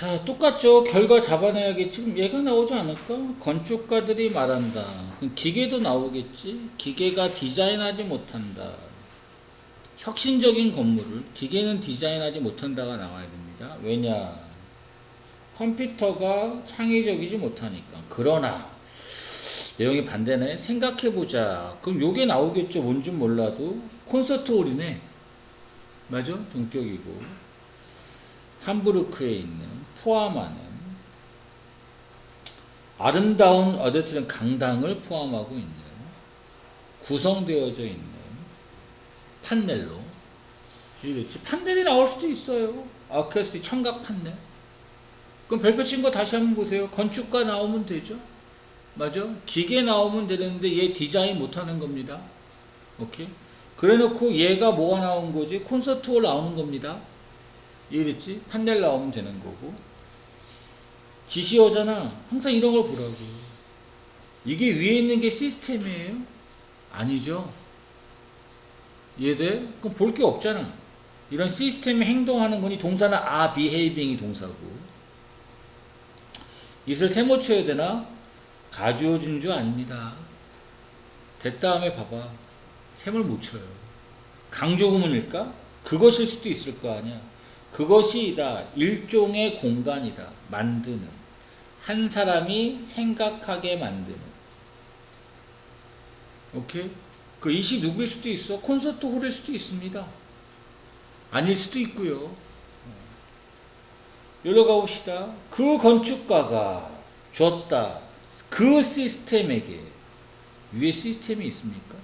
자, 똑같죠. 결과 잡아내야겠지. 지금 얘가 나오지 않을까? 건축가들이 말한다. 그럼 기계도 나오겠지. 기계가 디자인하지 못한다. 혁신적인 건물을 기계는 디자인하지 못한다가 나와야 됩니다. 왜냐? 컴퓨터가 창의적이지 못하니까. 그러나 내용이 반대네. 생각해보자. 그럼 요게 나오겠죠. 뭔진 몰라도 콘서트홀이네. 맞아? 동격이고 함부르크에 있는 포함하는 아름다운 어드트는 강당을 포함하고 있는 구성되어져 있는 판넬로 이랬지. 판넬이 나올 수도 있어요. 아크스틱 청각 판넬. 그럼 별표 친 거 다시 한번 보세요. 건축가 나오면 되죠. 맞아? 기계 나오면 되는데 얘 디자인 못하는 겁니다. 오케이? 그래 놓고 얘가 뭐가 나온 거지? 콘서트홀 나오는 겁니다. 이해됐지? 판넬 나오면 되는 거고. 지시어잖아. 항상 이런 걸 보라고. 이게 위에 있는 게 시스템이에요? 아니죠. 이해돼? 그럼 볼 게 없잖아. 이런 시스템이 행동하는 거니 동사는 behaving이 동사고. 이슬 세모 쳐야 되나? 가주어 준주 아닙니다. 됐다음에 봐봐. 셈을 못 쳐요. 강조구문일까? 그것일 수도 있을 거 아니야. 그것이다. 일종의 공간이다. 만드는. 한 사람이 생각하게 만드는. 오케이? 그 이시 누구일 수도 있어. 콘서트 홀일 수도 있습니다. 아닐 수도 있고요. 여기로 가봅시다. 그 건축가가 줬다. 그 시스템에게. 위에 시스템이 있습니까?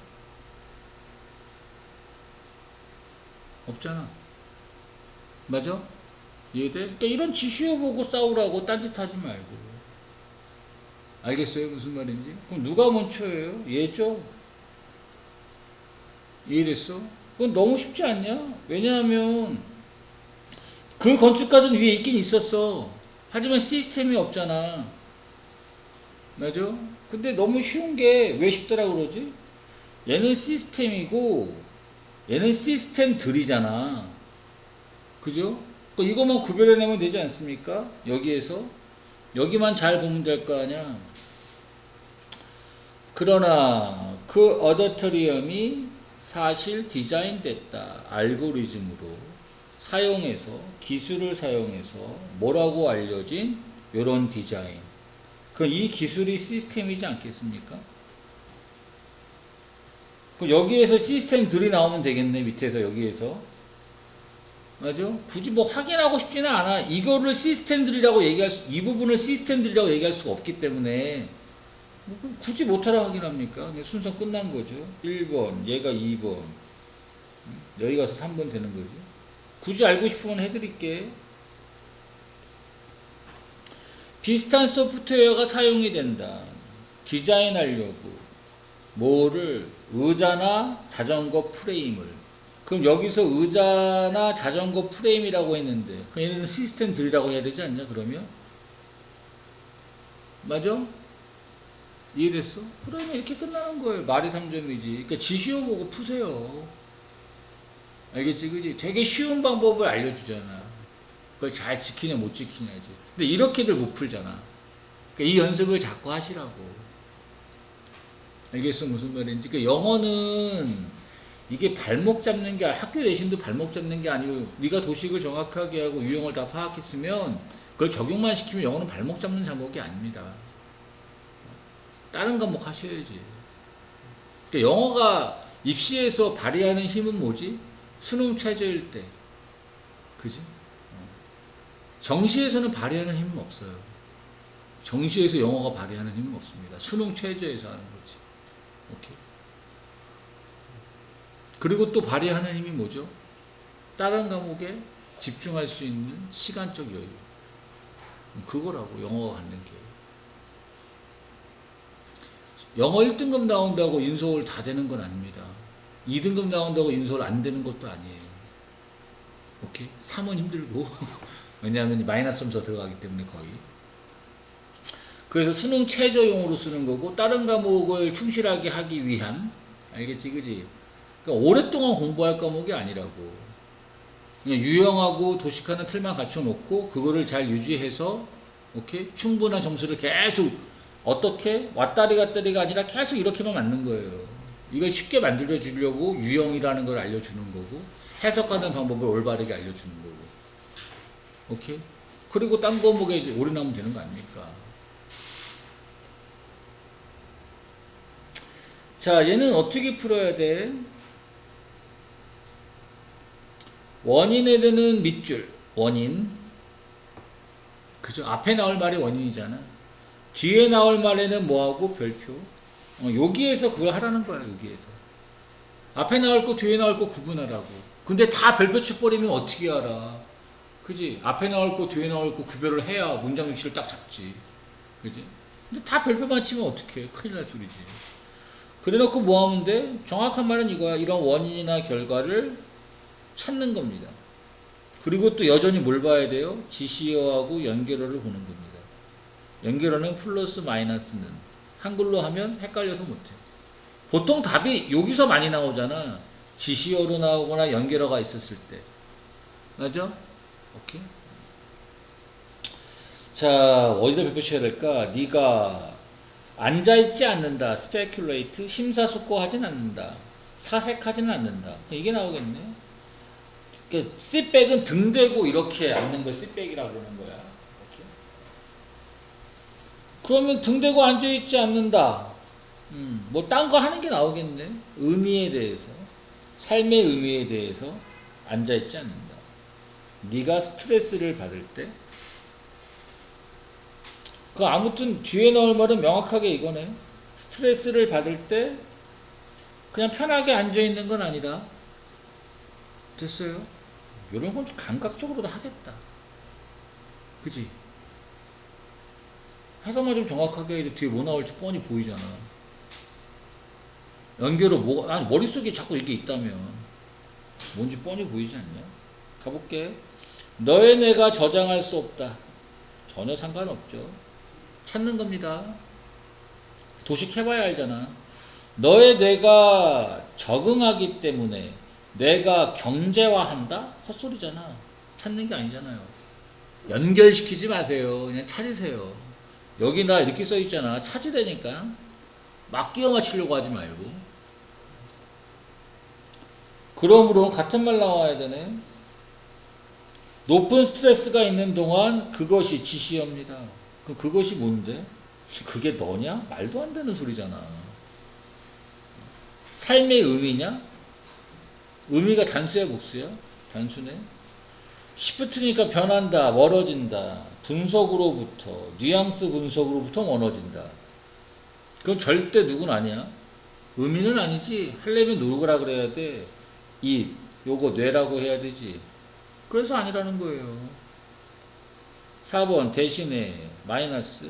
없잖아. 맞아? 이해돼? 그러니까 이런 지시어 보고 싸우라고 딴짓하지 말고. 알겠어요? 무슨 말인지? 그럼 누가 먼저예요? 얘죠? 이해됐어? 그건 너무 쉽지 않냐? 왜냐하면 그 건축가든 위에 있긴 있었어. 하지만 시스템이 없잖아. 맞아? 근데 너무 쉬운 게 왜 쉽더라 그러지? 얘는 시스템이고 얘는 시스템들이잖아. 그죠? 이것만 구별해내면 되지 않습니까? 여기에서 여기만 잘 보면 될 거 아니야. 그러나 그 어더터리엄이 사실 디자인됐다. 알고리즘으로 사용해서 기술을 사용해서 뭐라고 알려진 요런 디자인. 그럼 이 기술이 시스템이지 않겠습니까? 그럼 여기에서 시스템들이 나오면 되겠네. 밑에서 여기에서. 맞아? 굳이 뭐 확인하고 싶지는 않아. 이거를 시스템들이라고 이 부분을 시스템들이라고 얘기할 수가 없기 때문에 굳이 못하라 확인합니까? 순서 끝난 거죠. 1번, 얘가 2번, 여기 가서 3번 되는 거지. 굳이 알고 싶으면 해드릴게. 비슷한 소프트웨어가 사용이 된다. 디자인하려고 뭐를 의자나 자전거 프레임을. 그럼 여기서 의자나 자전거 프레임이라고 했는데 그 얘는 시스템들이라고 해야 되지 않냐 그러면? 맞아? 이해됐어? 그러면 이렇게 끝나는 거예요. 말이 3점이지. 그러니까 지시어 보고 푸세요. 알겠지? 그지? 되게 쉬운 방법을 알려주잖아. 그걸 잘 지키냐 못 지키냐지. 근데 이렇게들 못 풀잖아. 그러니까 이 연습을 자꾸 하시라고. 알겠어? 무슨 말인지. 그러니까 영어는 이게 발목 잡는 게 학교 내신도 발목 잡는 게 아니고 네가 도식을 정확하게 하고 유형을 다 파악했으면 그걸 적용만 시키면 영어는 발목 잡는 과목이 아닙니다. 다른 과목 하셔야지. 그러니까 영어가 입시에서 발휘하는 힘은 뭐지? 수능 최저일 때. 그지? 정시에서는 발휘하는 힘은 없어요. 정시에서 영어가 발휘하는 힘은 없습니다. 수능 최저에서 하는 거지. 오케이. 그리고 또 발휘하는 힘이 뭐죠? 다른 과목에 집중할 수 있는 시간적 여유. 그거라고 영어가 갖는 게. 영어 1등급 나온다고 인서울 다 되는 건 아닙니다. 2등급 나온다고 인서울 안 되는 것도 아니에요. 오케이? 3은 힘들고 왜냐하면 마이너스 점수가 들어가기 때문에 거의. 그래서 수능 최저용으로 쓰는 거고 다른 과목을 충실하게 하기 위한. 알겠지? 그지? 그러니까 오랫동안 공부할 과목이 아니라고. 그냥 유형하고 도식하는 틀만 갖춰놓고 그거를 잘 유지해서 오케이 충분한 점수를 계속 어떻게 왔다리 갔다리가 아니라 계속 이렇게만 맞는 거예요. 이걸 쉽게 만들어 주려고 유형이라는 걸 알려주는 거고 해석하는 방법을 올바르게 알려주는 거고 오케이 그리고 딴 거 뭐게 올인하면 되는 거 아닙니까? 자 얘는 어떻게 풀어야 돼? 원인에 대는 밑줄 원인 그죠? 앞에 나올 말이 원인이잖아. 뒤에 나올 말에는 뭐하고 별표 여기에서 그걸 하라는 거야. 여기에서 앞에 나올 거 뒤에 나올 거 구분하라고. 근데 다 별표 쳐버리면 어떻게 알아? 그지? 앞에 나올 거 뒤에 나올 거 구별을 해야 문장 위치를 딱 잡지. 그지? 근데 다 별표만 치면 어떡해? 큰일 날 소리지. 그래 놓고 뭐 하면 돼? 정확한 말은 이거야. 이런 원인이나 결과를 찾는 겁니다. 그리고 또 여전히 뭘 봐야 돼요? 지시어하고 연결어를 보는 겁니다. 연결어는 플러스 마이너스는 한글로 하면 헷갈려서 못해. 보통 답이 여기서 많이 나오잖아. 지시어로 나오거나 연결어가 있었을 때. 맞아? 오케이. 자, 어디다 별표 쳐야 될까? 네가 앉아있지 않는다. speculate. 심사숙고하진 않는다. 사색하지는 않는다. 이게 나오겠네. 그러니까 sit-back은 등 대고 이렇게 앉는 걸 sit-back이라고 그러는 거야. 오케이. 그러면 등 대고 앉아있지 않는다. 뭐 딴 거 하는 게 나오겠네. 의미에 대해서. 삶의 의미에 대해서 앉아있지 않는다. 네가 스트레스를 받을 때 그 아무튼 뒤에 나올 말은 명확하게 이거네. 스트레스를 받을 때 그냥 편하게 앉아있는 건 아니다. 됐어요? 이런 건 좀 감각적으로도 하겠다. 그지? 해석만 좀 정확하게 해도 뒤에 뭐 나올지 뻔히 보이잖아. 연결을 뭐가 아니 머릿속에 자꾸 이게 있다면 뭔지 뻔히 보이지 않냐? 가볼게. 너의 뇌가 저장할 수 없다. 전혀 상관없죠. 찾는 겁니다. 도식해봐야 알잖아. 너의 뇌가 적응하기 때문에 뇌가 경제화한다? 헛소리잖아. 찾는 게 아니잖아요. 연결시키지 마세요. 그냥 찾으세요. 여기나 이렇게 써있잖아. 찾으라니까. 막 끼워 맞추려고 하지 말고. 그러므로 같은 말 나와야 되네. 높은 스트레스가 있는 동안 그것이 지시어입니다. 그럼 그것이 뭔데? 그게 너냐? 말도 안 되는 소리잖아. 삶의 의미냐? 의미가 단수야 복수야? 단수네. 시프트니까 변한다, 멀어진다, 분석으로부터, 뉘앙스 분석으로부터 멀어진다. 그럼 절대 누군 아니야? 의미는 아니지. 하려면 누구라 그래야 돼. 요거 뇌라고 해야 되지. 그래서 아니라는 거예요. 4번 대신에 마이너스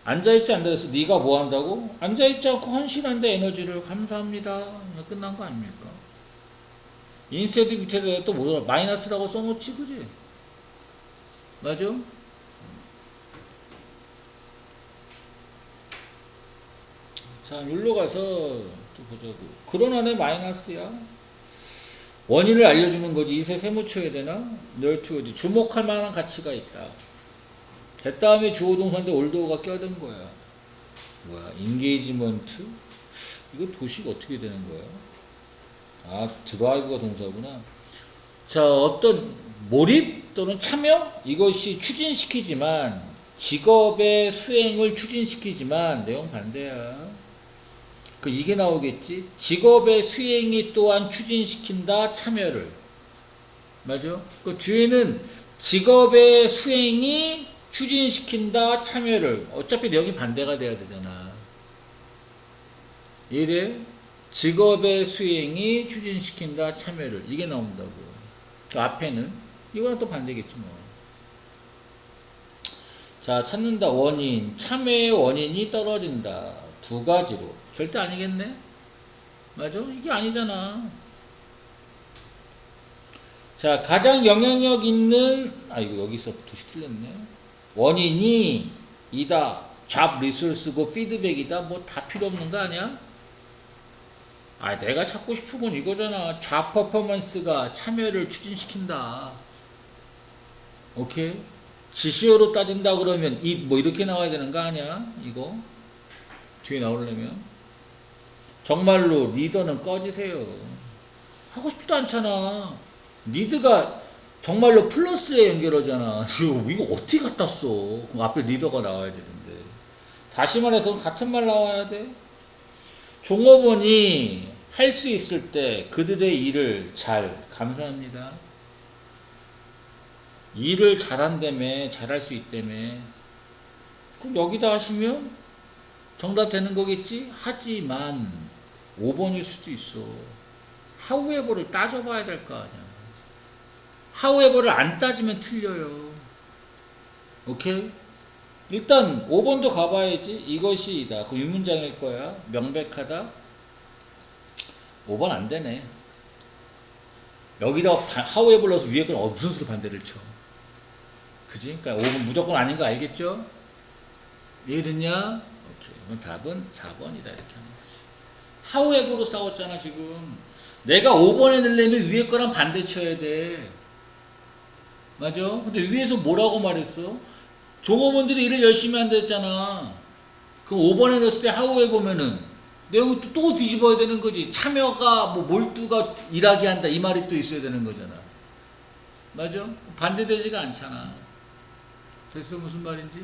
앉아있지 않는다 해서 네가 뭐 한다고? 앉아있지 않고 헌신한다 에너지를 감사합니다. 끝난 거 아닙니까? 인스테드 밑에다 또 뭐 마이너스라고 써놓지 그지? 맞아? 자 여기로 가서 또 보자고. 그러나네 마이너스야. 원인을 알려주는 거지. 이세 세모 쳐야 되나? 널투 어디 주목할 만한 가치가 있다. 대 다음에 주어 동사인데 올드어가 껴든 거야. 뭐야? 인게이지먼트? 이거 도식 어떻게 되는 거야? 아, 드라이브가 동사구나. 자, 어떤 몰입 또는 참여? 이것이 추진시키지만 직업의 수행을 추진시키지만 내용 반대야. 그 이게 나오겠지. 직업의 수행이 또한 추진시킨다 참여를. 맞아? 그 뒤에는 직업의 수행이 추진시킨다 참여를. 어차피 내용이 반대가 돼야 되잖아. 이래 직업의 수행이 추진시킨다 참여를. 이게 나온다고. 그 앞에는 이거랑 또 반대겠지 뭐. 자, 찾는다 원인. 참여의 원인이 떨어진다. 두 가지로. 절대 아니겠네? 맞아? 이게 아니잖아. 자, 가장 영향력 있는, 이거 여기서 도시 틀렸네. 원인이 이다. 잡 리소스고 피드백이다. 뭐 다 필요 없는 거 아니야? 아, 내가 찾고 싶은 건 이거잖아. 좌 퍼포먼스가 참여를 추진시킨다. 오케이? 지시어로 따진다 그러면 이 뭐 이렇게 나와야 되는 거 아니야? 이거 뒤에 나오려면 정말로 리더는 꺼지세요. 하고 싶지도 않잖아. 리드가 정말로 플러스에 연결하잖아. 이거 어떻게 갖다 써? 그럼 앞에 리더가 나와야 되는데. 다시 말해서 같은 말 나와야 돼. 종업원이 할 수 있을 때 그들의 일을 감사합니다. 일을 잘한다며, 잘할 수 있다며. 그럼 여기다 하시면 정답 되는 거겠지? 하지만 5번일 수도 있어. 하우에버를 따져봐야 될 거 아니야. 하우에버를 안 따지면 틀려요. 오케이? 일단 5번도 가봐야지. 이것이 이다. 그 유문장일 거야. 명백하다. 5번 안 되네. 여기다 하우에버 넣어서 위에 건 무슨 수로 반대를 쳐. 그지? 그러니까 5번 무조건 아닌 거 알겠죠? 이해됐냐? 오케이. 그럼 답은 4번이다. 이렇게 하는 거지. 하우에버로 싸웠잖아, 지금. 내가 5번에 넣으려면 위에 거랑 반대 쳐야 돼. 맞아? 근데 위에서 뭐라고 말했어? 종업원들이 일을 열심히 한다 했잖아. 그럼 5번에 넣었을 때 하우에 보면은 내가 또 뒤집어야 되는 거지. 참여가 뭐 몰두가 일하게 한다 이 말이 또 있어야 되는 거잖아. 맞아? 반대되지가 않잖아. 됐어? 무슨 말인지?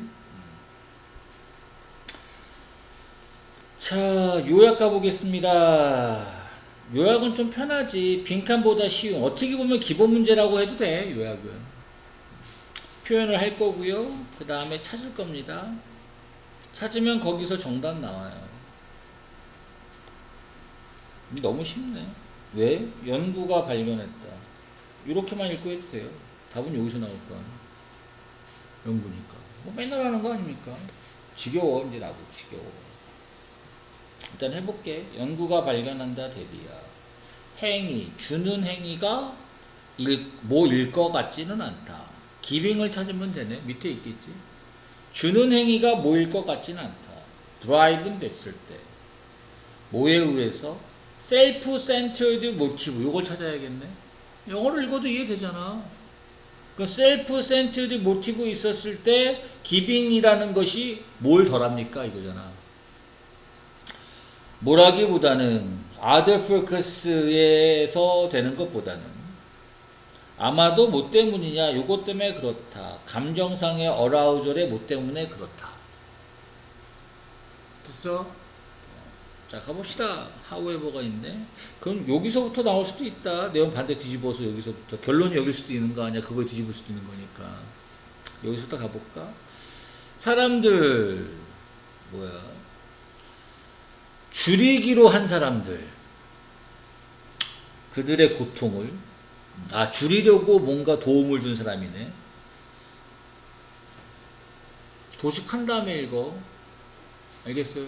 자, 요약 가보겠습니다. 요약은 좀 편하지. 빈칸보다 쉬운. 어떻게 보면 기본 문제라고 해도 돼. 요약은. 표현을 할 거고요. 그 다음에 찾을 겁니다. 찾으면 거기서 정답 나와요. 너무 쉽네. 왜? 연구가 발견했다. 이렇게만 읽고 해도 돼요. 답은 여기서 나올 거 아니야. 연구니까. 뭐 맨날 하는 거 아닙니까? 지겨워. 이제 나도 지겨워. 일단 해볼게. 연구가 발견한다 대비야. 행위, 주는 행위가 뭐일 것 같지는 않다. 기빙을 찾으면 되네. 밑에 있겠지. 주는 행위가 뭐일 것 같지는 않다. 드라이브는 됐을 때. 뭐에 의해서? 셀프-센터드 모티브. 이걸 찾아야겠네. 영어를 읽어도 이해되잖아. 그 셀프-센터드 모티브 있었을 때 기빙이라는 것이 뭘 덜합니까? 이거잖아. 뭐라기보다는 other focus에서 되는 것보다는 아마도 뭐 때문이냐, 요것 때문에 그렇다. 감정상의 어라우절의 뭐 때문에 그렇다. 됐어? 자, 가봅시다. 하우에버가 있네. 그럼 여기서부터 나올 수도 있다. 내용 반대 뒤집어서 여기서부터. 결론이 여길 수도 있는 거 아니야. 그거에 뒤집을 수도 있는 거니까. 여기서부터 가볼까? 사람들, 줄이기로 한 사람들. 그들의 고통을 줄이려고 뭔가 도움을 준 사람이네. 도식한 다음에 읽어. 알겠어요?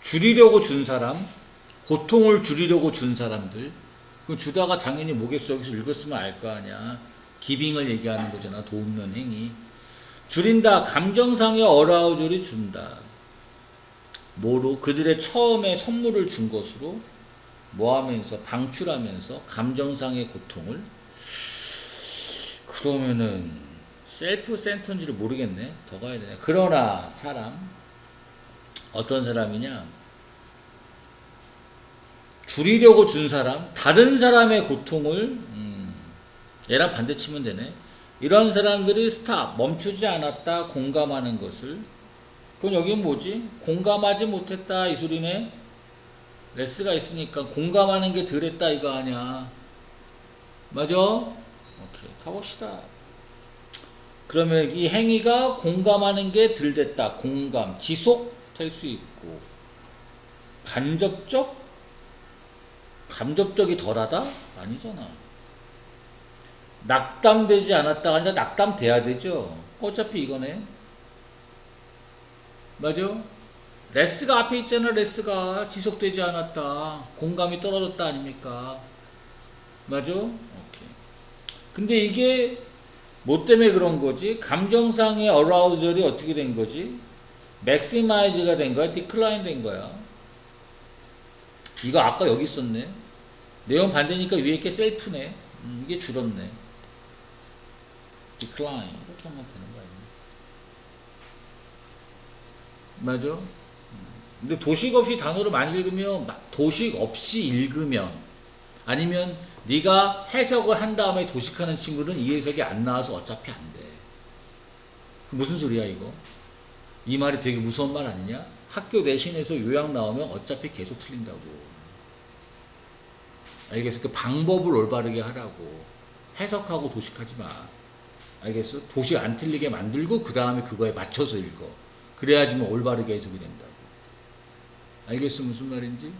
줄이려고 준 사람, 고통을 줄이려고 준 사람들. 그럼 주다가 당연히 뭐겠어? 여기서 읽었으면 알 거 아니야. 기빙을 얘기하는 거잖아. 도움는 행위. 줄인다. 감정상의 어라우절이 준다. 뭐로? 그들의 처음에 선물을 준 것으로 뭐하면서? 방출하면서 감정상의 고통을. 그러면은 셀프 센터인지를 모르겠네. 더 가야 되네. 그러나 사람, 어떤 사람이냐? 줄이려고 준 사람, 다른 사람의 고통을 얘랑 반대 치면 되네. 이런 사람들이 스탑, 멈추지 않았다, 공감하는 것을. 그럼 여긴 뭐지? 공감하지 못했다 이 소리네. 레스가 있으니까 공감하는 게 덜했다 이거 아니야. 맞아? 오케이, 가봅시다. 그러면 이 행위가 공감하는 게 덜 됐다. 공감, 지속될 수 있고. 감접적이 덜하다? 아니잖아. 낙담되지 않았다가 아니라 낙담돼야 되죠. 어차피 이거네. 맞아? 레스가 앞에 있잖아. 레스가 지속되지 않았다. 공감이 떨어졌다 아닙니까? 맞아? 오케이. 근데 이게 뭐 때문에 그런 거지? 감정상의 어라우절이 어떻게 된 거지? 맥시마이즈가 된 거야? 디클라인 된 거야? 이거 아까 여기 있었네. 내용 반대니까 위에 게 셀프네. 이게 줄었네. decline 이렇게 하면 되는 거 아니야? 맞아? 근데 도식 없이 단어를 많이 읽으면 도식 없이 읽으면 아니면 네가 해석을 한 다음에 도식하는 친구는 이 해석이 안 나와서 어차피 안 돼. 무슨 소리야 이거? 이 말이 되게 무서운 말 아니냐? 학교 내신에서 요약 나오면 어차피 계속 틀린다고. 알겠어? 그 방법을 올바르게 하라고. 해석하고 도식하지 마. 알겠어? 도식 안 틀리게 만들고 그 다음에 그거에 맞춰서 읽어. 그래야지만 올바르게 해석이 된다고. 알겠어? 무슨 말인지?